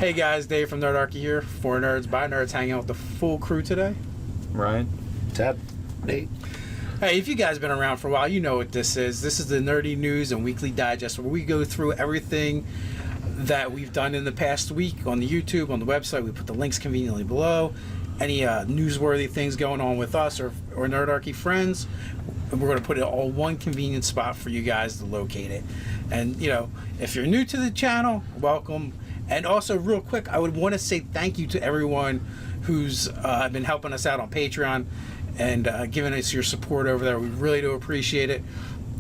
Hey guys, Dave from Nerdarchy here. For Nerds by Nerds, hanging out with the full crew today. Ryan. Ted. Nate. Hey, if you guys have been around for a while, you know what this is. This is the Nerdy News and Weekly Digest, where we go through everything that we've done in the past week on the YouTube, on the website. We put the links conveniently below. Any newsworthy things going on with us or Nerdarchy friends, we're going to put it all one convenient spot for you guys to locate it. And, you know, if you're new to the channel, welcome. And also, real quick, I would want to say thank you to everyone who's been helping us out on Patreon and giving us your support over there. We really do appreciate it.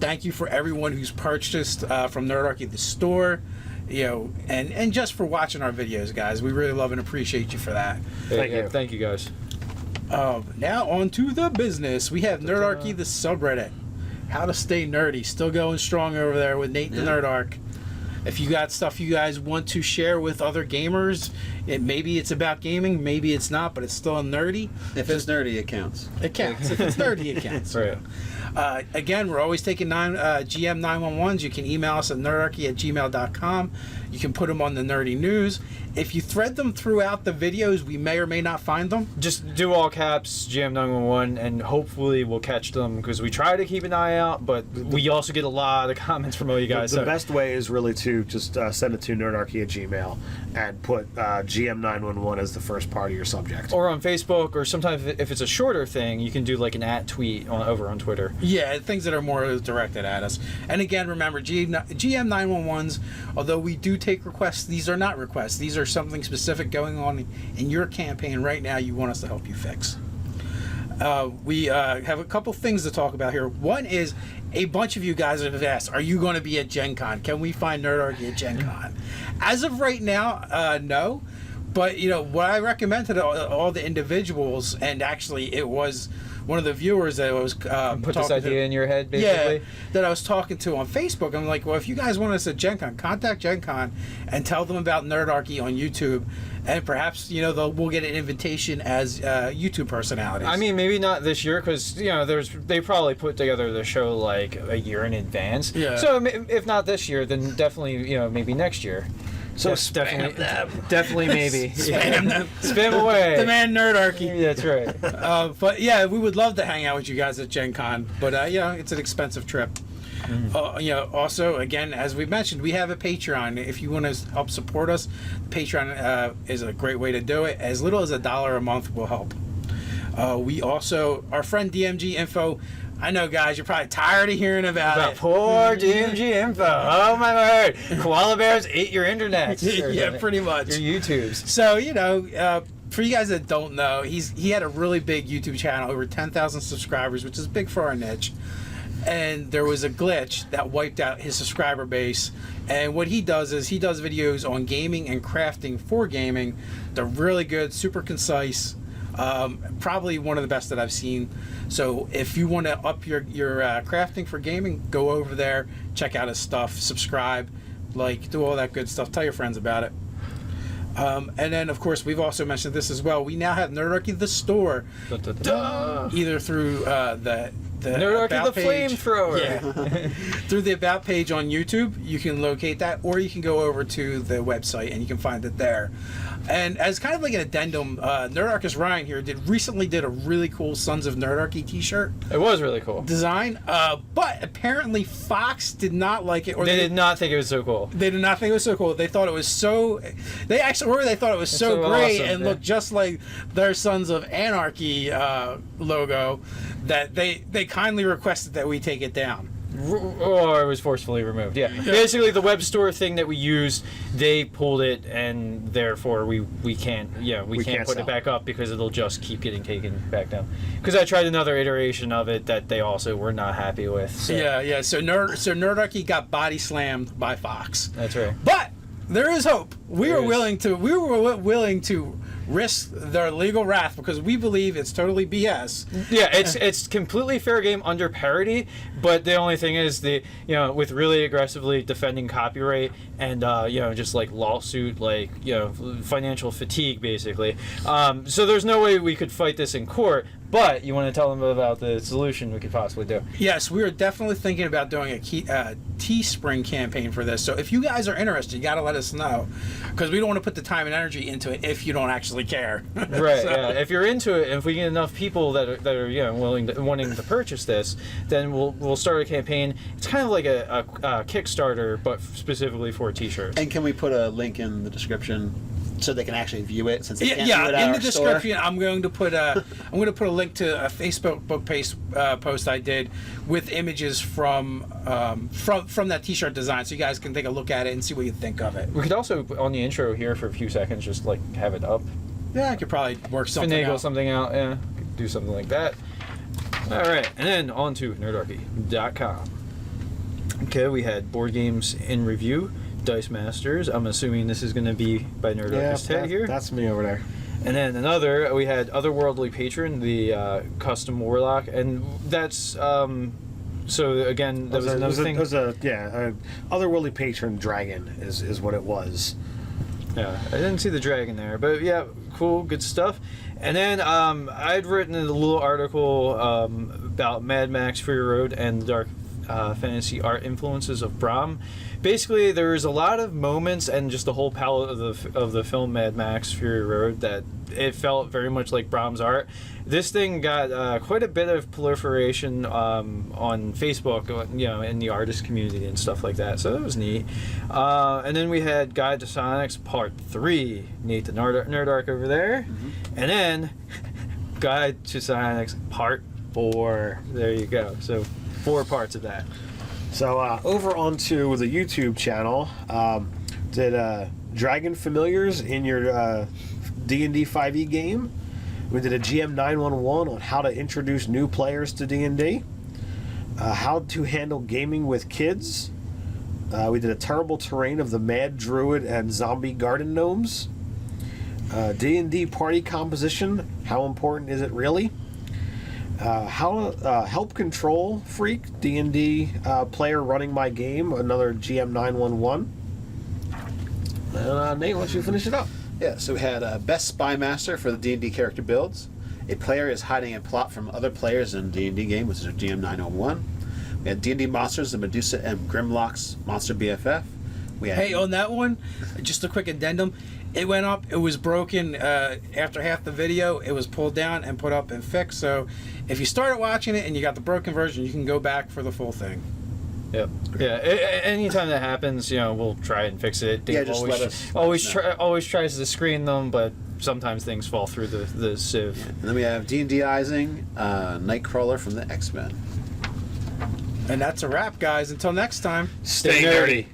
Thank you for everyone who's purchased from Nerdarchy the store, you know, and just for watching our videos, guys. We really love and appreciate you for that. Thank you, guys. Now on to the business. We have Nerdarchy the subreddit. How to stay nerdy. Still going strong over there with Nate the Nerdarch. If you got stuff you guys want to share with other gamers, maybe it's about gaming, maybe it's not, but it's still nerdy. If it's nerdy, it counts. It counts. If it's nerdy, it counts. Right. Again, we're always taking GM 911s. You can email us at nerdarchy@gmail.com. You can put them on the Nerdy News. If you thread them throughout the videos, we may or may not find them. Just do all caps, GM 911, and hopefully we'll catch them because we try to keep an eye out, but we also get a lot of comments from all you guys. The best way is really to just send it to nerdarchy@gmail and put GM 911 as the first part of your subject. Or on Facebook, or sometimes if it's a shorter thing, you can do like an @tweet over on Twitter. Yeah, things that are more directed at us. And again, remember, GM 911s, although we do take requests, these are not requests. These are something specific going on in your campaign right now you want us to help you fix. We have a couple things to talk about here. One is a bunch of you guys have asked, are you going to be at Gen Con? Can we find Nerdarchy at Gen Con? As of right now, no. But, you know, what I recommend to all the individuals, and actually it was one of the viewers that was put this idea in your head, basically? Yeah, that I was talking to on Facebook. I'm like, well, if you guys want us at Gen Con, contact Gen Con and tell them about Nerdarchy on YouTube, and perhaps, you know, we'll get an invitation as YouTube personalities. I mean, maybe not this year because, you know, they probably put together the show like a year in advance. Yeah. So if not this year, then definitely, you know, maybe next year. So yes, definitely maybe. Spam them. Spam away. Demand Nerdarchy. That's right. But yeah, we would love to hang out with you guys at Gen Con, but you know, it's an expensive trip. You know, also, again, as we mentioned, we have a Patreon. If you want to help support us, Patreon is a great way to do it. As little as $1 a month will help. We also, our friend DMGInfo, I know, guys, you're probably tired of hearing about it. Poor DMGInfo. Oh, my word. Koala bears ate your internet. Yeah, pretty much. Your YouTubes. So, you know, for you guys that don't know, he had a really big YouTube channel, over 10,000 subscribers, which is big for our niche. And there was a glitch that wiped out his subscriber base. And what he does is he does videos on gaming and crafting for gaming. They're really good, super concise. Probably one of the best that I've seen. So if you want to up your crafting for gaming, go over there, check out his stuff, subscribe, like, do all that good stuff. Tell your friends about it. And then, of course, we've also mentioned this as well. We now have Nerdarchy the store, either through the Nerdarchy the flamethrower. Yeah. Through the About page on YouTube, you can locate that, or you can go over to the website and you can find it there. And as kind of like an addendum, Nerdarchist Ryan here recently did a really cool Sons of Nerdarchy t-shirt. It was really cool. Design, but apparently Fox did not like it. Or they did not think it was so cool. They did not think it was so cool. They thought it was so... They thought it was so great awesome, and looked just like their Sons of Anarchy logo that they kindly requested that we take it down. Or it was forcefully removed. Yeah. Basically, the web store thing that we used, they pulled it, and therefore we can't put it back up because it'll just keep getting taken back down. Because I tried another iteration of it that they also were not happy with. So. Yeah. So Nerdarchy got body slammed by Fox. That's right. But there is hope. We were willing to risk their legal wrath because we believe it's totally BS. Yeah, it's completely fair game under parody, but the only thing is with really aggressively defending copyright and just like lawsuit, like financial fatigue basically. So there's no way we could fight this in court, But you want to tell them about the solution we could possibly do. Yes, we are definitely thinking about doing a Teespring campaign for this. So if you guys are interested, you got to let us know, because we don't want to put the time and energy into it if you don't actually care. Right. So, Yeah. If you're into it, and if we get enough people that are wanting to purchase this, then we'll start a campaign. It's kind of like a Kickstarter, but specifically for T-shirts. And can we put a link in the description so they can actually view it, since they can't view it in at the our description, store? I'm going to put a link to a Facebook post I did with images from that T-shirt design, so you guys can take a look at it and see what you think of it. We could also, on the intro here for a few seconds, just like have it up. Yeah, I could probably work something Finagle out. something out. Yeah, could do something like that. All right, and then on to Nerdarchy.com. Okay, we had board games in review. Dicemasters. I'm assuming this is going to be by Nerdarchy's Ted here. That's me over there. And then another, we had Otherworldly Patron, the custom Warlock, and that's so again that was another thing. Otherworldly Patron Dragon is what it was. Yeah, I didn't see the dragon there, but yeah, cool, good stuff. And then I'd written a little article about Mad Max Fury Road and the dark fantasy art influences of Brom. Basically, there's a lot of moments and just the whole palette of the film Mad Max Fury Road that it felt very much like Brom's art. This thing got quite a bit of proliferation on Facebook, in the artist community and stuff like that. So that was neat. And then we had Guide to Psionics Part 3, Nate the Nerdarch over there, and then Guide to Psionics Part 4. There you go. So 4 parts of that. So over onto the YouTube channel, did Dragon Familiars in your D&D 5e game. We did a GM 911 on how to introduce new players to D&D. How to handle gaming with kids. We did a terrible terrain of the Mad Druid and Zombie Garden Gnomes. D&D party composition. How important is it really? How help control freak D&D player running my game, another GM 911. And Nate, why don't you finish it up? Yeah, so we had Best Spy Master for the D&D character builds. A player is hiding a plot from other players in a D&D game, which is a GM 901. We had D&D Monsters, the Medusa and Grimlock's Monster BFF. We had, Hey, on that one, just a quick addendum. It went up, it was broken after half the video. It was pulled down and put up and fixed. So if you started watching it and you got the broken version, you can go back for the full thing. Yep. Yeah. Anytime that happens, we'll try and fix it. Dave Yeah, just let us always tries to screen them, but sometimes things fall through the sieve. and then we have D&D-izing Nightcrawler from the X-Men. And that's a wrap, guys. Until next time. Stay nerdy.